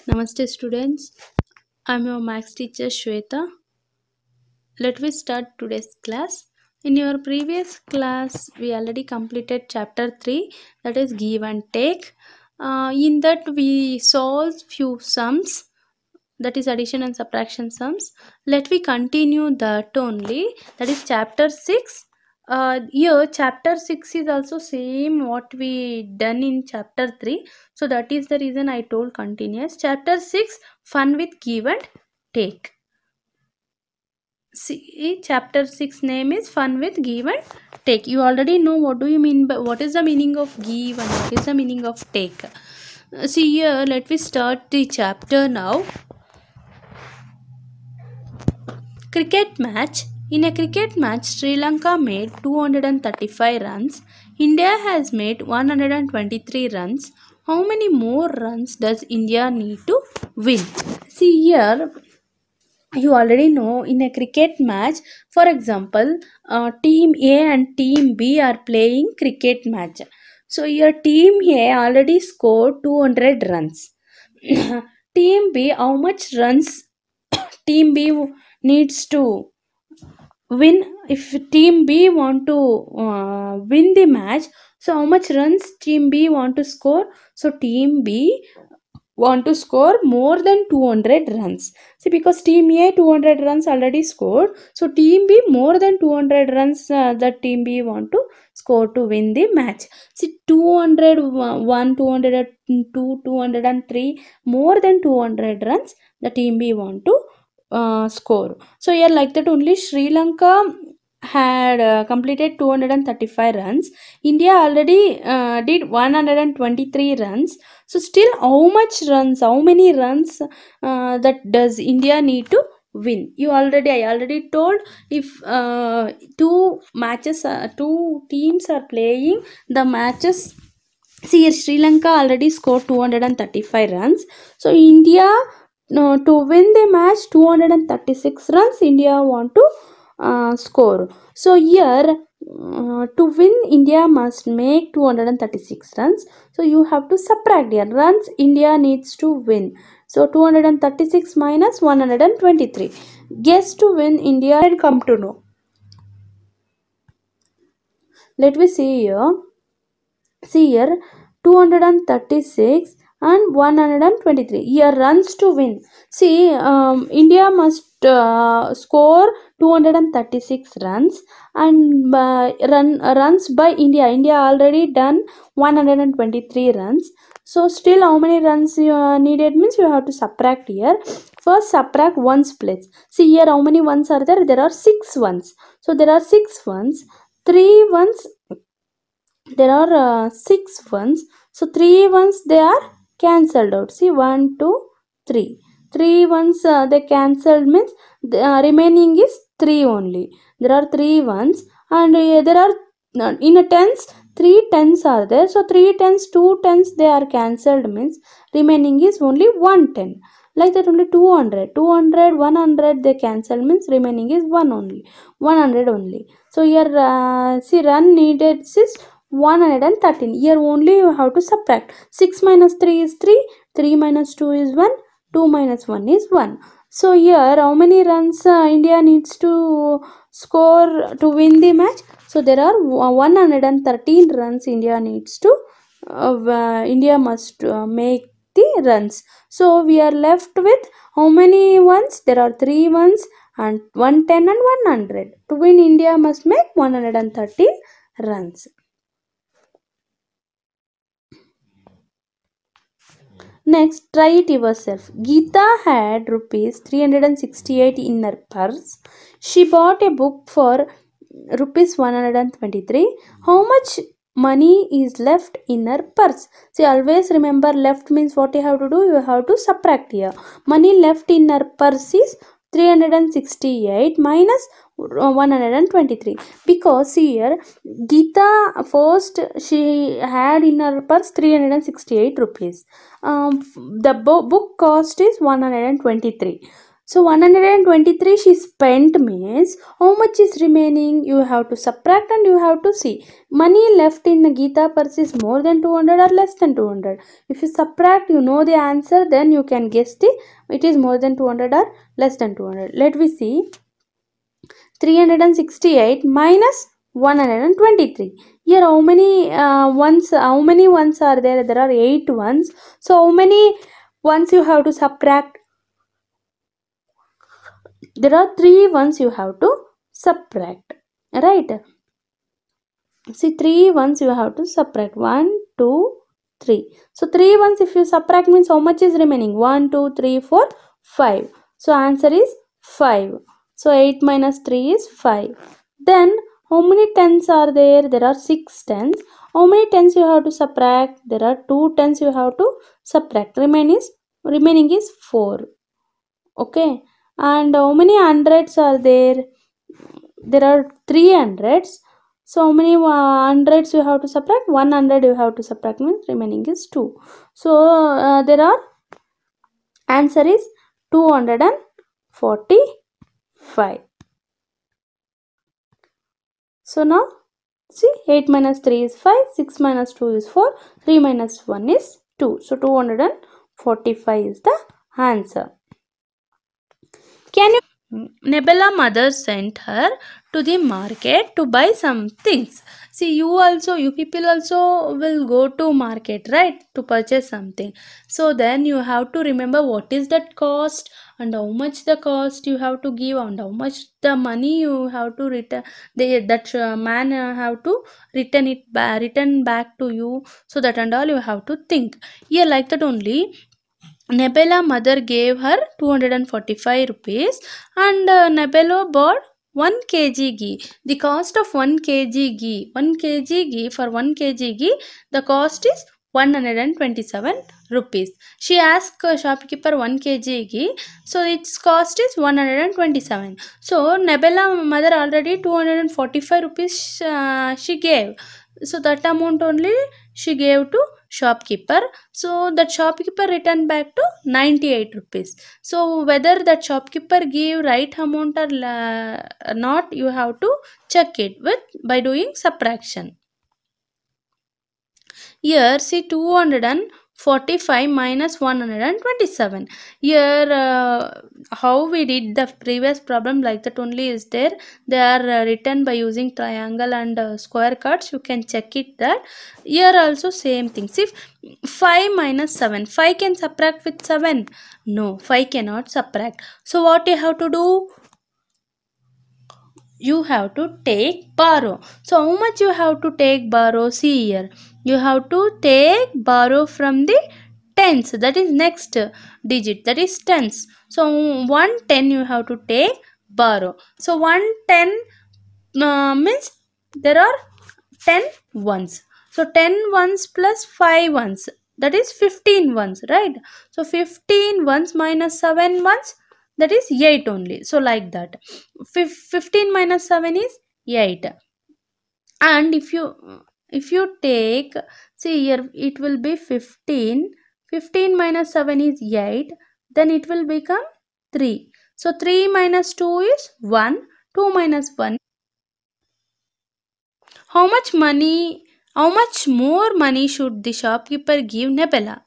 Namaste students, I'm your maths teacher Shweta. Let me start today's class. In your previous class, we already completed chapter 3, that is give and take. In that we solved few sums, that is addition and subtraction sums. Let me continue that only, that is chapter 6. Here chapter 6 is also same what we done in chapter 3, so that is the reason I told continuous. Chapter 6, fun with give and take. See, chapter 6 name is fun with give and take. You already know what do you mean by what is the meaning of give and what is the meaning of take. See here, let me start the chapter now. Cricket match. In a cricket match, Sri Lanka made 235 runs. India has made 123 runs. How many more runs does India need to win? See here, you already know in a cricket match, for example, team A and team B are playing cricket match. So your team A already scored 200 runs. Team B, how much runs team B needs to win? If team B want to win the match, so how much runs team B want to score? So team B want to score more than 200 runs. See, because team A 200 runs already scored, so team B more than 200 runs that team B want to score to win the match. See, 201, 202, 203, more than 200 runs the team B want to score. So here like that only Sri Lanka had completed 235 runs. India already did 123 runs. So still how many runs that does India need to win? I already told, if two teams are playing the matches. See, Sri Lanka already scored 235 runs. So India, to win the match 236 runs India want to score. So here to win India must make 236 runs. So you have to subtract here runs India needs to win. So 236 minus 123. Guess to win India and come to know. Let me see here. See here, 236 and 123. Here runs to win. See, India must score 236 runs, and runs by India. India already done 123 runs. So still how many runs you needed means you have to subtract here. First subtract ones place. See here how many ones are there? There are 6 ones. So there are 6 ones. 3 ones, there are 6 ones, so 3 ones they are cancelled out. See, 1 2 3, 3 ones they cancelled means the remaining is 3 only. There are 3 ones, and there are in a tens 3 tens are there, so 3 tens 2 tens they are cancelled means remaining is only 1 10. Like that only 200 200 100 they cancel means remaining is 1 only, 100 only. So here see run needed is 113. Here only you have to subtract. 6 minus 3 is 3, 3 minus 2 is 1, 2 minus 1 is 1. So here how many runs India needs to score to win the match? So there are 113 runs India needs to India must make the runs. So we are left with how many ones? There are 3 ones and 110 and 100. To win India must make 113 runs. Next, try it yourself. Geeta had rupees 368 in her purse. She bought a book for rupees 123. How much money is left in her purse? See, always remember left means what you have to do? You have to subtract here. Money left in her purse is 368 minus 123, because here Geeta first she had in her purse 368 rupees. The book cost is 123. So 123 she spent means how much is remaining? You have to subtract and you have to see. Money left in the Gita purse is more than 200 or less than 200. If you subtract, you know the answer, then you can guess it is more than 200 or less than 200. Let me see. 368 minus 123. Here how many ones are there? There are 8 ones. So how many ones you have to subtract? There are 3 ones you have to subtract, right? See, 3 ones you have to subtract. 1, 2, 3. So 3 ones if you subtract means how much is remaining? 1, 2, 3, 4, 5. So answer is 5. So 8 minus 3 is 5. Then how many tens are there? There are 6 tens. How many tens you have to subtract? There are 2 tens you have to subtract. Remaining is 4. Okay. And how many hundreds are there? There are 3 hundreds. So how many hundreds you have to subtract? 100 you have to subtract means remaining is 2. So there are answer is 245. So now see, 8 minus 3 is 5, 6 minus 2 is 4, 3 minus 1 is 2. So 245 is the answer. Can you? Nebula mother sent her to the market to buy some things. See, you people also will go to market, right, to purchase something. So then you have to remember what is that cost and how much the cost you have to give and how much the money you have to return. That man have to return back to you. So that and all you have to think. Yeah, like that only. Nebella mother gave her 245 rupees and Nebella bought 1 kg ghee. The cost of 1 kg ghee, 1 kg ghee, for 1 kg ghee, the cost is 127 rupees. She asked shopkeeper 1 kg ghee, so its cost is 127. So Nebella mother already 245 rupees she gave. So that amount only she gave to shopkeeper. So that shopkeeper returned back to 98 rupees. So whether that shopkeeper gave right amount or not, you have to check it by doing subtraction. Here see 245 minus 127. Here how we did the previous problem, like that only is there. They are written by using triangle and square cuts. You can check it that. Here also same thing. See, 5 minus 7. 5 can subtract with 7? No, 5 cannot subtract. So what you have to do? You have to take borrow. So how much you have to take borrow? See here, you have to take borrow from the tens, that is next digit, that is tens. So 110 you have to take borrow. So 110 means there are 10 ones. So 10 ones plus 5 ones, that is 15 ones, right? So 15 ones minus 7 ones, that is 8 only. So like that, 15 minus 7 is 8. And if you take, see here, it will be 15. 15 minus 7 is 8. Then it will become 3. So 3 minus 2 is 1. 2 minus 1. How much more money should the shopkeeper give Nebella?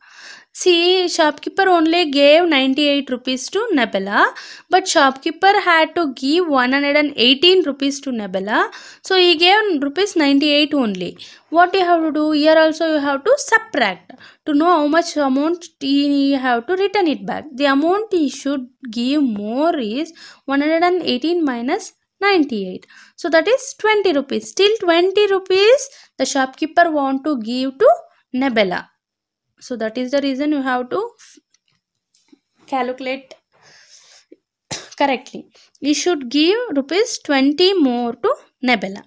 See, shopkeeper only gave 98 rupees to Nebella, but shopkeeper had to give 118 rupees to Nebella. So he gave rupees 98 only. What you have to do? Here also you have to subtract to know how much amount he have to return it back. The amount he should give more is 118 minus 98. So that is 20 rupees. Still 20 rupees the shopkeeper want to give to Nebella. So that is the reason you have to calculate correctly. You should give rupees 20 more to Nebella.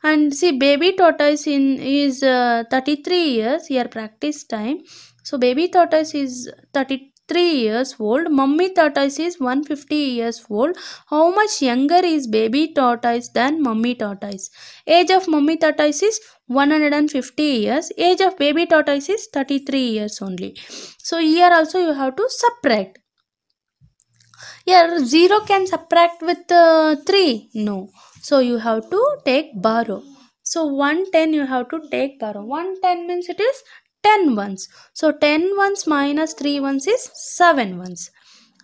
And see, baby tortoise is 33 years. Here practice time. So baby tortoise is 33 years old. Mummy tortoise is 150 years old. How much younger is baby tortoise than mummy tortoise? Age of mummy tortoise is 150 years. Age of baby tortoise is 33 years only. So here also you have to subtract. Here 0 can subtract with 3. No. So you have to take borrow. So 110 you have to take borrow. 110 means it is 10 ones. So 10 ones minus 3 ones is 7 ones.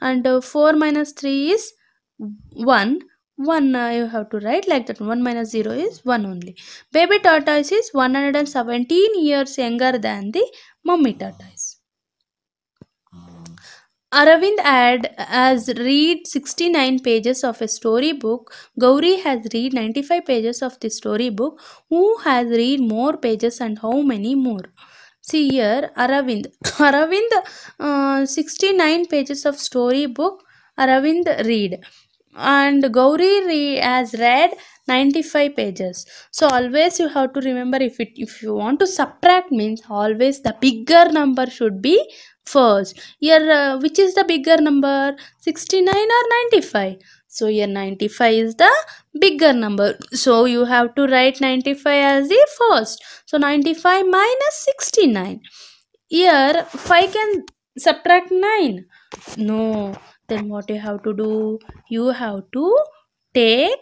And 4 minus 3 is 1. 1 you have to write like that. 1 minus 0 is 1 only. Baby tortoise is 117 years younger than the mummy tortoise. Aravind has read 69 pages of a storybook. Gauri has read 95 pages of the storybook. Who has read more pages and how many more? See here, Aravind. Aravind, 69 pages of storybook. Aravind read. And Gauri has read 95 pages. So always you have to remember, if you want to subtract means always the bigger number should be first. Here which is the bigger number, 69 or 95? So here 95 is the bigger number, so you have to write 95 as the first. So 95 minus 69. Here 5 can subtract 9. No. Then what you have to do, you have to take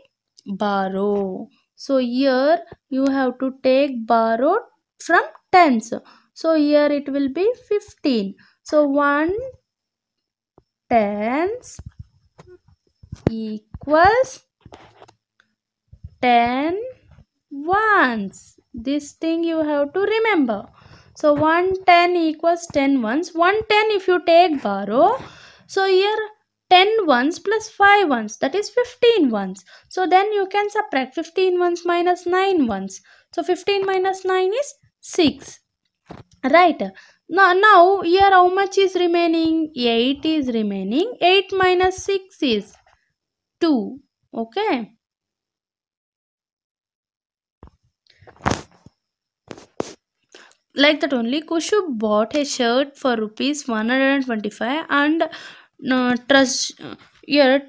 borrow. So here you have to take borrow from tens. So here it will be 15. So 1 tens equals 10 ones. This thing you have to remember. So 110 equals 10 ones. 110 if you take borrow. So here 10 ones plus 5 ones, that is 15 ones. So then you can subtract 15 ones minus 9 ones. So 15 minus 9 is 6. Right. Now here how much is remaining? 8 is remaining. 8 minus 6 is 2. Okay. Like that only, Kushu bought a shirt for rupees 125 and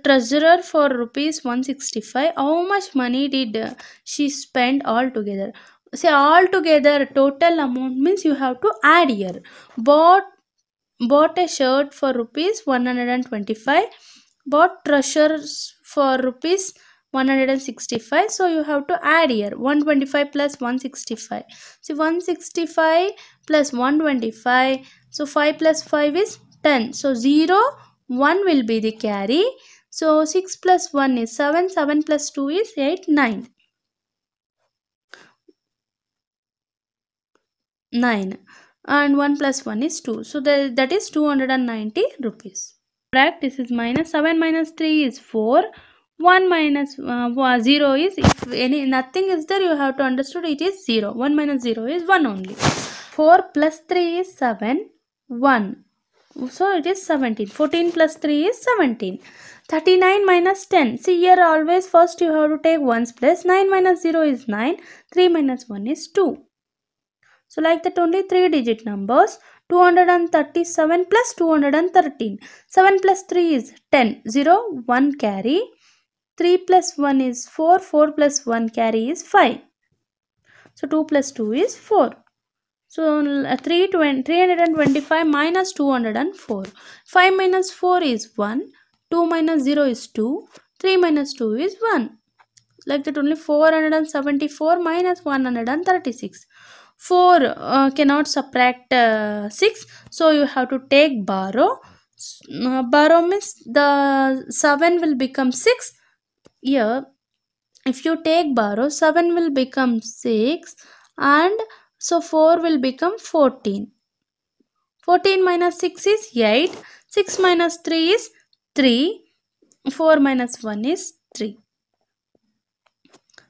treasurer for rupees 165. How much money did she spend altogether? Say altogether total amount means you have to add here. Bought a shirt for rupees 125, bought treasures for rupees 165. So you have to add here 125 plus 165. See 165 plus 125. So 5 plus 5 is 10. So 0, 1 will be the carry. So 6 plus 1 is 7. 7 plus 2 is 8, 9. 9. And 1 plus 1 is 2. So that is 290 rupees. This is minus 7 minus 3 is 4. 1 minus 0 is, if any nothing is there, you have to understood it is 0. 1 minus 0 is 1 only. 4 plus 3 is 7. 1. So it is 17. 14 plus 3 is 17. 39 minus 10. See here always first you have to take 1's place. 9 minus 0 is 9. 3 minus 1 is 2. So like that only 3 digit numbers. 237 plus 213. 7 plus 3 is 10. 0, 1 carry. 3 plus 1 is 4. 4 plus 1 carry is 5. So 2 plus 2 is 4. So 325 minus 204. 5 minus 4 is 1. 2 minus 0 is 2. 3 minus 2 is 1. Like that only 474 minus 136. 4 cannot subtract 6. So you have to take borrow. Borrow means the 7 will become 6. Here if you take borrow, 7 will become 6 and so 4 will become 14. 14 minus 6 is 8. 6 minus 3 is 3. 4 minus 1 is 3.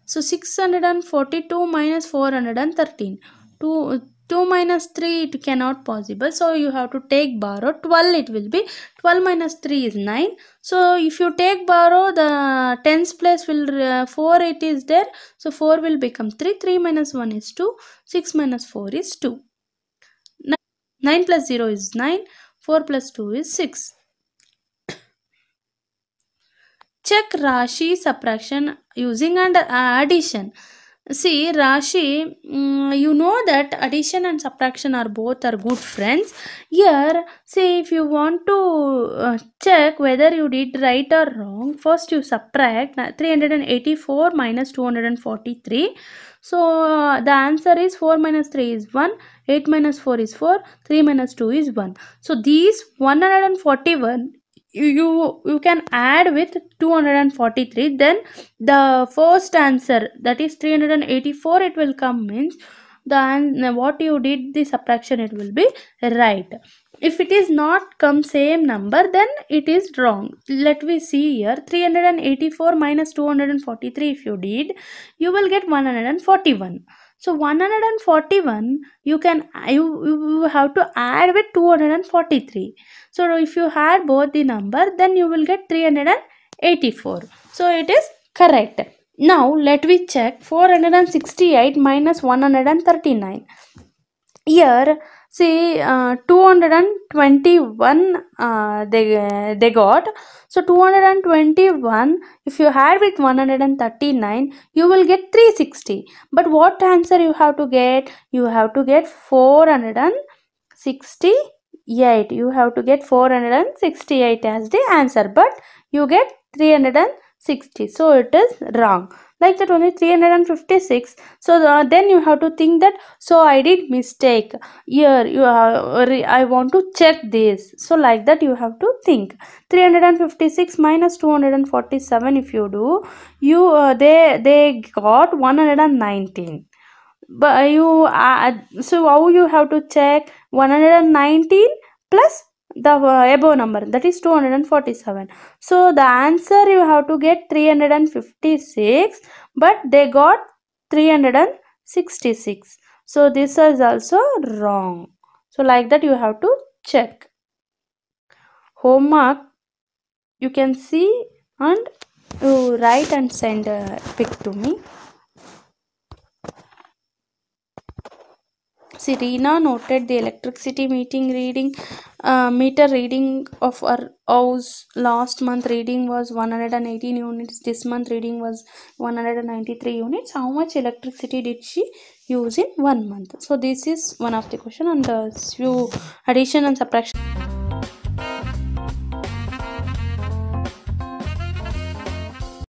So 642 minus 413. 2 minus 3 it cannot possible. So you have to take borrow. 12 it will be. 12 minus 3 is 9. So if you take borrow, the tens place will 4 it is there. So 4 will become 3. 3 minus 1 is 2. 6 minus 4 is 2. 9 plus 0 is 9. 4 plus 2 is 6. Check Rashi subtraction using and addition. See, Rashi, you know that addition and subtraction are both are good friends. Here, see, if you want to check whether you did right or wrong, first you subtract 384 minus 243. So the answer is 4 minus 3 is 1, 8 minus 4 is 4, 3 minus 2 is 1. So these 141 you can add with 243, then the first answer, that is 384, it will come, means what you did the subtraction, it will be right. If it is not come same number, then it is wrong. Let me see here, 384 minus 243, if you did, you will get 141. So 141 you have to add with 243. So if you add both the number, then you will get 384. So it is correct. Now let me check 468 minus 139. Here, see, 221 they got. So 221, if you add with 139, you will get 360. But what answer you have to get? You have to get 468. You have to get 468 as the answer, but you get 360. So it is wrong. Like that only 356. So then you have to think that, so I did mistake here, I want to check this. So like that you have to think. 356 minus 247, if you do, they got 119. But you so how you have to check? 119 plus the above number, that is 247. So the answer you have to get 356, but they got 366. So this is also wrong. So like that you have to check. Homework you can see, and you write and send a pic to me. Serena noted the electricity meter reading of our house last month reading was 118 units. This month reading was 193 units. How much electricity did she use in 1 month? So this is one of the question, and the few addition and subtraction.